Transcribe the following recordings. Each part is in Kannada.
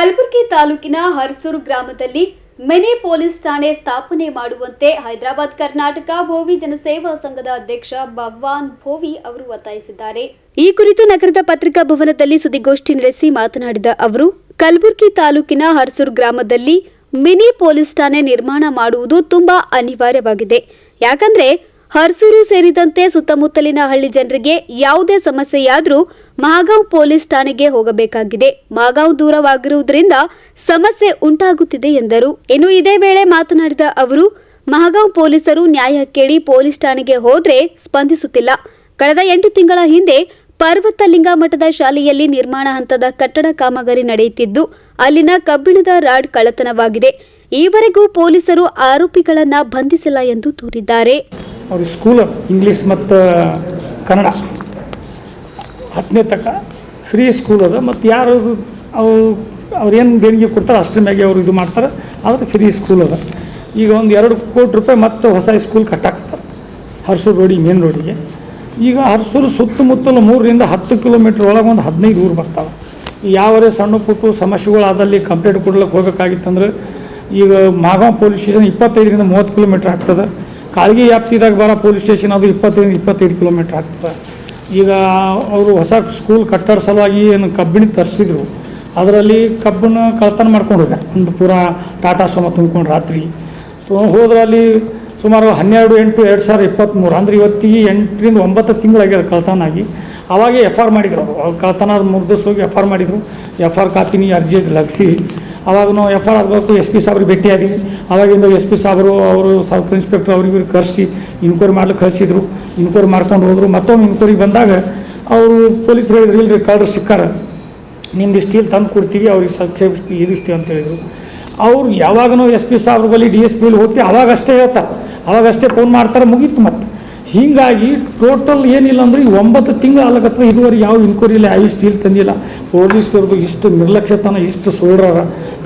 ಕಲಬುರಗಿ ತಾಲೂಕಿನ ಹರ್ಸೂರು ಗ್ರಾಮದಲ್ಲಿ ಮಿನಿ ಪೊಲೀಸ್ ಠಾಣೆ ಸ್ಥಾಪನೆ ಮಾಡುವಂತೆ ಹೈದರಾಬಾದ್ ಕರ್ನಾಟಕ ಭೋವಿ ಜನಸೇವಾ ಸಂಘದ ಅಧ್ಯಕ್ಷ ಭಗವಾನ್ ಭೋವಿ ಅವರು ಒತ್ತಾಯಿಸಿದ್ದಾರೆ. ಈ ಕುರಿತು ನಗರದ ಪತ್ರಿಕಾ ಭವನದಲ್ಲಿ ಸುದ್ದಿಗೋಷ್ಠಿ ನಡೆಸಿ ಮಾತನಾಡಿದ ಅವರು, ಕಲಬುರಗಿ ತಾಲೂಕಿನ ಹರ್ಸೂರು ಗ್ರಾಮದಲ್ಲಿ ಮಿನಿ ಪೊಲೀಸ್ ಠಾಣೆ ನಿರ್ಮಾಣ ಮಾಡುವುದು ತುಂಬಾ ಅನಿವಾರ್ಯವಾಗಿದೆ. ಯಾಕಂದ್ರೆ ಹರ್ಸೂರು ಸೇರಿದಂತೆ ಸುತ್ತಮುತ್ತಲಿನ ಹಳ್ಳಿ ಜನರಿಗೆ ಯಾವುದೇ ಸಮಸ್ಯೆಯಾದರೂ ಮಹಾಗಾಂವ್ ಪೊಲೀಸ್ ಠಾಣೆಗೆ ಹೋಗಬೇಕಾಗಿದೆ. ಮಹಾಗಾಂವ್ ದೂರವಾಗಿರುವುದರಿಂದ ಸಮಸ್ಯೆ ಉಂಟಾಗುತ್ತಿದೆ ಎಂದರು. ಇನ್ನು ಇದೇ ವೇಳೆ ಮಾತನಾಡಿದ ಅವರು, ಮಹಾಗಾಂವ್ ಪೊಲೀಸರು ನ್ಯಾಯ ಕೇಳಿ ಪೊಲೀಸ್ ಠಾಣೆಗೆ ಹೋದ್ರೆ ಸ್ಪಂದಿಸುತ್ತಿಲ್ಲ. ಕಳೆದ 8 ತಿಂಗಳ ಹಿಂದೆ ಪರ್ವತಲಿಂಗ ಮಠದ ಶಾಲೆಯಲ್ಲಿ ನಿರ್ಮಾಣ ಹಂತದ ಕಟ್ಟಡ ಕಾಮಗಾರಿ ನಡೆಯುತ್ತಿದ್ದು ಅಲ್ಲಿನ ಕಬ್ಬಿಣದ ರಾಡ್ ಕಳ್ಳತನವಾಗಿದೆ. ಈವರೆಗೂ ಪೊಲೀಸರು ಆರೋಪಿಗಳನ್ನ ಬಂಧಿಸಿಲ್ಲ ಎಂದು ದೂರಿದ್ದಾರೆ. ಅವ್ರ ಸ್ಕೂಲ್ ಇಂಗ್ಲೀಷ್ ಮತ್ತು ಕನ್ನಡ 10ನೇ ತನಕ ಫ್ರೀ ಸ್ಕೂಲ್ ಅದ. ಮತ್ತು ಯಾರು ಅವ್ರೇನು ದೇಣಿಗೆ ಕೊಡ್ತಾರೆ ಅಷ್ಟರ ಮ್ಯಾಗೆ ಅವರು ಇದು ಮಾಡ್ತಾರೆ. ಆದರೆ ಫ್ರೀ ಸ್ಕೂಲ್ ಅದ. ಈಗ ಒಂದು 2 ಕೋಟಿ ರೂಪಾಯಿ ಮತ್ತು ಹೊಸ ಸ್ಕೂಲ್ ಕಟ್ಟಾಕತ್ತಾರೆ ಹರ್ಸೂರು ರೋಡಿಗೆ, ಮೇನ್ ರೋಡಿಗೆ. ಈಗ ಹರ್ಸೂರು ಸುತ್ತಮುತ್ತಲು 3 ರಿಂದ 10 ಕಿಲೋಮೀಟ್ರ್ ಒಳಗೆ ಒಂದು 15 ಊರು ಬರ್ತಾವೆ. ಯಾವರೇ ಸಣ್ಣ ಪುಟ್ಟು ಸಮಸ್ಯೆಗಳು ಆದಲ್ಲಿ ಕಂಪ್ಲೇಂಟ್ ಕೊಡ್ಲಿಕ್ಕೆ ಹೋಗಬೇಕಾಗಿತ್ತಂದ್ರೆ ಈಗ ಮಹಾಗಾಂವ್ ಪೊಲೀಸ್ ಸ್ಟೇಷನ್ 25 ರಿಂದ 30 ಕಿಲೋಮೀಟ್ರ್ ಆಗ್ತದೆ. ಕಾಳಗಿ ವ್ಯಾಪ್ತಿದಾಗ ಬರೋ ಪೊಲೀಸ್ ಸ್ಟೇಷನ್ ಅದು 25 ಕಿಲೋಮೀಟ್ರ್ ಆಗ್ತದೆ. ಈಗ ಅವರು ಹೊಸ ಸ್ಕೂಲ್ ಕಟ್ಟಡ ಸಲುವಾಗಿ ಏನು ಕಬ್ಬಿಣ ತರಿಸಿದ್ರು, ಅದರಲ್ಲಿ ಕಬ್ಬನ್ನು ಕಳ್ತನ ಮಾಡ್ಕೊಂಡು ಹೋಗ್ಯಾರ. ಒಂದು ಪೂರಾ ಟಾಟಾ ಸುಮ ತುಂಬ್ಕೊಂಡು ರಾತ್ರಿ ಹೋದ್ರಲ್ಲಿ ಸುಮಾರು 12/8/2023 ಅಂದರೆ ಇವತ್ತಿಗೆ 8 ರಿಂದ 9 ತಿಂಗಳಾಗ್ಯದ ಕಳ್ತನ ಆಗಿ. ಅವಾಗೇ FR ಮಾಡಿದ್ರು. ಅವ್ರು ಕಳ್ತನ ಮುಗ್ದಿಸ್ ಹೋಗಿ FR ಮಾಡಿದರು. FR ಕಾಪಿನಿ ಅರ್ಜಿ ಲಗಿಸಿ ಅವಾಗ ನಾವು FR ಆಗಬೇಕು. SP ಸಾಬ್ರಿಗೆ ಭೇಟಿಯಾದೀವಿ. ಅವಾಗಿಂದ SP ಸಾಬ್ರು ಅವರು ಸಬ್ ಇನ್ಸ್ಪೆಕ್ಟರ್ ಅವ್ರಿಗೆ ಕರೆಸಿ ಇನ್ಕ್ವೈರಿ ಮಾಡ್ಲಿಕ್ಕೆ ಕಳಿಸಿದ್ರು. ಇನ್ಕ್ವೈರಿ ಮಾಡ್ಕೊಂಡು ಹೋದರು. ಮತ್ತೊಮ್ಮೆ ಇನ್ಕ್ವೈರಿಗೆ ಬಂದಾಗ ಅವರು ಪೊಲೀಸರು ಹೇಳಿದ್ರು, ಇಲ್ಲರಿ ಕಳ್ಳರು ಸಿಕ್ಕಾರ, ನಿಮ್ದು ಸ್ಟೀಲ್ ತಂದು ಕೊಡ್ತೀವಿ, ಅವ್ರಿಗೆ ಇದಿಸ್ತೀವಿ ಅಂತ ಹೇಳಿದರು. ಅವ್ರು ಯಾವಾಗನೂ SP ಸಾಬ್ರ ಬಳಿ DSP ಹೋಗ್ತೀವಿ, ಅವಾಗಷ್ಟೇ ಹೇಳ್ತಾರೆ, ಅವಾಗಷ್ಟೇ ಫೋನ್ ಮಾಡ್ತಾರೆ, ಮುಗೀತು. ಮತ್ತು ಹೀಗಾಗಿ ಟೋಟಲ್ ಏನಿಲ್ಲ ಅಂದ್ರೆ 9 ತಿಂಗಳು ಆಗ್ಲಕತ್ತದ. ಇದುವರೆಗೆ ಯಾವ ಇನ್ಕ್ವೈರಿ ಇಲ್ಲ, ಯಾವ ಸ್ಟೀಲ್ ತಂದಿಲ್ಲ. ಪೊಲೀಸರದು ಇಷ್ಟು ನಿರ್ಲಕ್ಷ್ಯತನ, ಇಷ್ಟು ಸೋಡ್ರ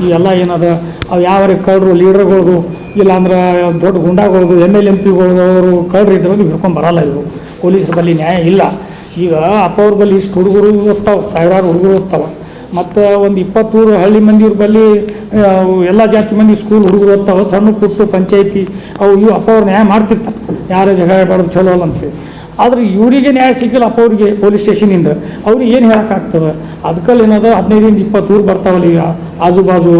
ಇವೆಲ್ಲ ಏನದ, ಅವು ಯಾವ್ಯಾವ ಕಳ್ಳರು ಲೀಡರ್ಗಳದು, ಇಲ್ಲಾಂದ್ರೆ ದೊಡ್ಡ ಗುಂಡಾಗಳದು, ML MP ಅವರು ಕಳ್ಳರು ಇದ್ರೆ ಹಿಡ್ಕೊಂಡು ಬರಲ್ಲ. ಇವರು ಪೊಲೀಸರ ಬಳಿ ನ್ಯಾಯ ಇಲ್ಲ. ಈಗ ಅಪ್ಪವ್ರ ಬಳಿ ಇಷ್ಟು ಹುಡುಗರು ಓದ್ತಾವೆ, ಸಾವಿರಾರು ಹುಡುಗರು ಓದ್ತಾವೆ. ಮತ್ತು ಒಂದು 20 ಊರು ಹಳ್ಳಿ ಮಂದಿಯವ್ರ ಬಳಿ ಎಲ್ಲ ಜಾತಿ ಮಂದಿ ಸ್ಕೂಲ್ ಹುಡುಗರು ಓದ್ತಾವೆ. ಸಣ್ಣ ಪುಟ್ಟು ಪಂಚಾಯತಿ ಅವು ಇವು ಅಪ್ಪವ್ರು ನ್ಯಾಯ ಮಾಡ್ತಿರ್ತಾರೆ, ಯಾರೇ ಜಗಳ ಬಾರ್ದು ಚಲೋ ಅಲ್ಲ ಅಂತೇಳಿ. ಆದರೆ ಇವರಿಗೆ ನ್ಯಾಯ ಸಿಕ್ಕಿಲ್ಲ ಅಪ್ಪವ್ರಿಗೆ ಪೊಲೀಸ್ ಸ್ಟೇಷನಿಂದ. ಅವ್ರಿಗೆ ಏನು ಹೇಳೋಕ್ಕಾಗ್ತದೆ? ಅದಕ್ಕಲ್ಲಿ ಏನದ 15 ರಿಂದ 20 ಊರು ಬರ್ತಾವಲ್ಲ. ಈಗ ಆಜು ಬಾಜು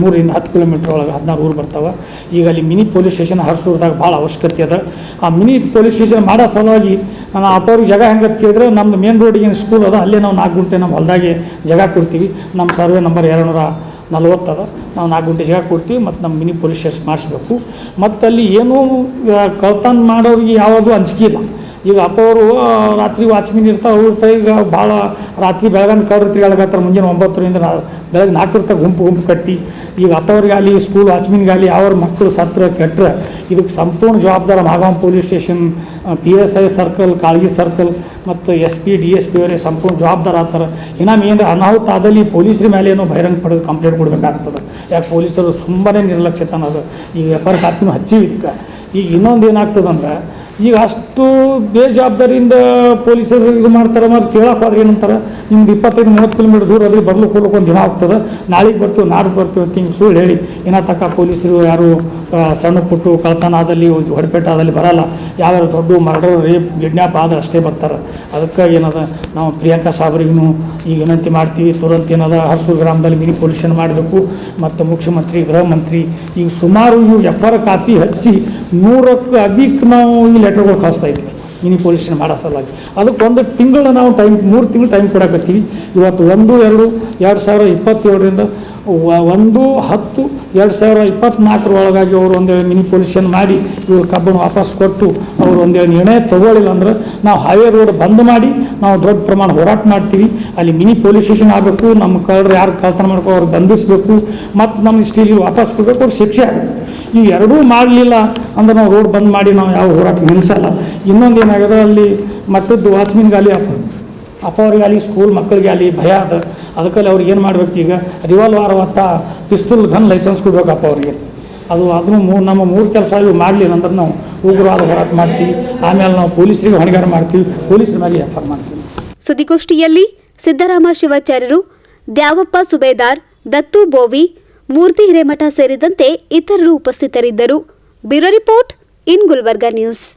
3 ರಿಂದ 10 ಕಿಲೋಮೀಟ್ರ್ ಒಳಗೆ 16 ಊರು ಬರ್ತಾವೆ. ಈಗ ಅಲ್ಲಿ ಮಿನಿ ಪೊಲೀಸ್ ಸ್ಟೇಷನ್ ಹರ್ಸೂರ್ದಾಗ ಭಾಳ ಅವಶ್ಯಕತೆ ಅದ. ಆ ಮಿನಿ ಪೊಲೀಸ್ ಸ್ಟೇಷನ್ ಮಾಡೋ ಸಲುವಾಗಿ ನಾನು ಅಪ್ಪವ್ರಿಗೆ ಜಾಗ ಹೆಂಗತ್ ಕೇಳಿದ್ರೆ, ನಮ್ಮದು ಮೇನ್ ರೋಡಿಗೆ ಸ್ಕೂಲ್ ಅದ, ಅಲ್ಲೇ ನಾವು 4 ಗುಂಟೆ ನಮ್ಮ ಹೊಲದಾಗೆ ಜಾಗ ಕೊಡ್ತೀವಿ. ನಮ್ಮ ಸರ್ವೆ ನಂಬರ್ 240 ಅದ. ನಾವು 4 ಗುಂಟೆ ಜಾಗ ಕೊಡ್ತೀವಿ. ಮತ್ತು ನಮ್ಮ ಮಿನಿ ಪೊಲೀಸ್ ಸ್ಟೇಷನ್ ಮಾಡಿಸ್ಬೇಕು. ಮತ್ತು ಅಲ್ಲಿ ಏನೂ ಕಳ್ತನ ಮಾಡೋರಿಗೆ ಯಾವುದು ಅಂಜಿಕೆ ಇಲ್ಲ. ಈಗ ಅಪ್ಪವರು ರಾತ್ರಿ ವಾಚ್ಮೀನ್ ಇರ್ತಾರೆ. ಈಗ ಭಾಳ ರಾತ್ರಿ ಬೆಳಗಂದು ಕಳ್ರು ತಿರುಗಾಡಕತ್ತಾರೆ. ಮುಂಜಾನೆ 9 ರಿಂದ ಬೆಳಗ್ಗೆ 4 ಗುಂಪು ಕಟ್ಟಿ. ಈಗ ಅಪ್ಪವ್ರಿಗಾಗಲಿ ಸ್ಕೂಲ್ ವಾಚ್ಮೀನ್ಗಾಗಲಿ ಅವ್ರ ಮಕ್ಕಳು ಸತ್ರ ಕೆಟ್ಟರೆ ಇದಕ್ಕೆ ಸಂಪೂರ್ಣ ಜವಾಬ್ದಾರ Mahagaon police station, PSI circle, Kalagi circle ಮತ್ತು SP DSP ಅವರೇ ಸಂಪೂರ್ಣ ಜವಾಬ್ದಾರ ಆಗ್ತಾರೆ. ಇನ್ನೊಮ್ಮೆ ಏನು ಅನಾಹುತ ಆದಲ್ಲಿ ಪೊಲೀಸರ ಮೇಲೆ ಏನೋ ಬಹಿರಂಗ ಪಡೆದು ಕಂಪ್ಲೇಂಟ್ ಕೊಡಬೇಕಾಗ್ತದೆ. ಯಾಕೆ ಪೊಲೀಸರು ತುಂಬನೇ ನಿರ್ಲಕ್ಷ್ಯತನ ಅದು. ಈಗ FR ಕಾಪಿನೂ ಹಚ್ಚಿವಿ ಇದಕ್ಕೆ. ಈಗ ಇನ್ನೊಂದು ಏನಾಗ್ತದಂದ್ರೆ, ಈಗ ಅಷ್ಟು ಬೇಜವಾಬ್ದಾರಿಯಿಂದ ಪೊಲೀಸರು ಇದು ಮಾಡ್ತಾರೆ. ಮತ್ತು ಕೇಳೋಕೆ ಹೋದ್ರೆ ಏನಂತಾರೆ, ನಿಮ್ದು 25-30 ಕಿಲೋಮೀಟ್ರ್ ದೂರ ಅದ್ರಲ್ಲಿ ಬರ್ಲಿಕ್ಕೆ ಹೋಗ್ಲಿಕ್ಕೆ ಒಂದು ದಿನ ಆಗ್ತದೆ, ನಾಳೆಗೆ ಬರ್ತೀವಿ ನಾಡ್ದು ಬರ್ತೀವಿ ಅಂತ ಹಿಂಗೆ ಸುಳ್ಳು ಹೇಳಿ ತಕ್ಕ ಪೊಲೀಸರು ಯಾರು ಸಣ್ಣ ಪುಟ್ಟು ಕಳ್ತನ ಆದಲ್ಲಿ ಹೊಡೆಪೇಟ ಆದಲ್ಲಿ ಬರಲ್ಲ. ಯಾವ್ಯಾರು ದೊಡ್ಡ ಮರ್ಡರ್, ರೇಪ್, ಕಿಡ್ನ್ಯಾಪ್ ಆದ್ರೆ ಅಷ್ಟೇ ಬರ್ತಾರೆ. ಅದಕ್ಕೆ ಏನದ, ನಾವು ಪ್ರಿಯಾಂಕಾ ಸಾಬ್ರಿಗೂ ಈಗ ವಿನಂತಿ ಮಾಡ್ತೀವಿ, ತುರಂತ ಏನದ ಹರ್ಸೂರು ಗ್ರಾಮದಲ್ಲಿ ಮಿನಿ ಪೊಲೀಸ್ ಸ್ಟೇಷನ್ ಮಾಡಬೇಕು. ಮತ್ತು ಮುಖ್ಯಮಂತ್ರಿ, ಗೃಹ ಮಂತ್ರಿ ಈಗ ಸುಮಾರು ಇವು FR ಕಾಪಿ ಹಚ್ಚಿ 100ಕ್ಕೂ ಅಧಿಕ ನಾವು ಈ ಲೆಟರ್ಗಳು ಕಳಿಸ್ತಾ ಇದ್ದೀವಿ ಮಿನಿ ಪೊಲೀಸ್ ಸ್ಟೇಷನ್ ಮಾಡೋ ಸಲುವಾಗಿ. ಅದಕ್ಕೆ 1 ತಿಂಗಳು ನಾವು 3 ತಿಂಗಳು ಟೈಮ್ ಕೊಡಕತ್ತೀವಿ. ಇವತ್ತು 1/2/2027ರಿಂದ 1/10/2024 ಒಳಗಾಗಿ ಅವರು ಒಂದೇಳಿ ಮಿನಿ ಪೊಲೀಸ್ ಸ್ಟೇಷನ್ ಮಾಡಿ ಇವ್ರ ಕಬ್ಬನ್ನು ವಾಪಸ್ ಕೊಟ್ಟು ಅವರು ಒಂದೇಳಿ ನಿರ್ಣಯ ತಗೊಳ್ಳಿಲ್ಲ ಅಂದ್ರೆ ನಾವು ಹೈವೇ ರೋಡ್ ಬಂದ್ ಮಾಡಿ ನಾವು ದೊಡ್ಡ ಪ್ರಮಾಣ ಹೋರಾಟ ಮಾಡ್ತೀವಿ. ಅಲ್ಲಿ ಮಿನಿ ಪೊಲೀಸ್ ಸ್ಟೇಷನ್ ಆಗಬೇಕು. ನಮ್ಮ ಕಳ್ಳರು ಯಾರು ಕಳ್ತನ ಮಾಡ್ಕೋ ಅವ್ರು ಬಂಧಿಸಬೇಕು. ಮತ್ತು ನಮ್ಮ ಸ್ಟೀಲಿಗೆ ವಾಪಸ್ ಕೊಡಬೇಕು, ಅವ್ರು ಶಿಕ್ಷೆ ಆಗಬೇಕು. ಇವು ಎರಡೂ ಮಾಡಲಿಲ್ಲ ಅಂದ್ರೆ ನಾವು ರೋಡ್ ಬಂದ್ ಮಾಡಿ ನಾವು ಯಾವ ಹೋರಾಟ ನಿಲ್ಲಿಸಲ್ಲ. ಇನ್ನೊಂದು ಏನಾಗಿದೆ, ಅಲ್ಲಿ ಮತ್ತದ್ದು ವಾಚ್ಮೀನ್ಗಾಲಿ ಅಪ್ಪವ್ರಿಗಾಲಿ ಸ್ಕೂಲ್ ಮಕ್ಕಳಿಗೆ ಅಲ್ಲಿ ಭಯ ಅದ. ಅದಕ್ಕಲ್ಲಿ ಅವ್ರಿಗೆ ಏನು ಮಾಡ್ಬೇಕು, ಈಗ ರಿವಾಲ್ವರ್ ಪಿಸ್ತೂಲ್ ಗನ್ ಲೈಸೆನ್ಸ್ ಕೊಡ್ಬೇಕು ಅಪ್ಪವ್ರಿಗೆ. ಅದನ್ನು ನಮ್ಮ 3 ಕೆಲಸ ಇವು ಮಾಡಲಿಲ್ಲ ಅಂದ್ರೆ ನಾವು ಉಗ್ರವಾದ ಹೋರಾಟ ಮಾಡ್ತೀವಿ. ಆಮೇಲೆ ನಾವು ಪೊಲೀಸರಿಗೆ ಹೊಣೆಗಾರ ಮಾಡ್ತೀವಿ, ಪೊಲೀಸರ ಮೇಲೆ FR ಮಾಡ್ತೀವಿ. ಸುದ್ದಿಗೋಷ್ಠಿಯಲ್ಲಿ ಸಿದ್ದರಾಮ ಶಿವಾಚಾರ್ಯರು, ದ್ಯಾವಪ್ಪ ಸುಬೇದಾರ್, ದತ್ತು ಬೋವಿ, ಮೂರ್ತಿ ಹಿರೇಮಠ ಸೇರಿದಂತೆ ಇತರರು ಉಪಸ್ಥಿತರಿದ್ದರು. Bureau report in Gulbarga news.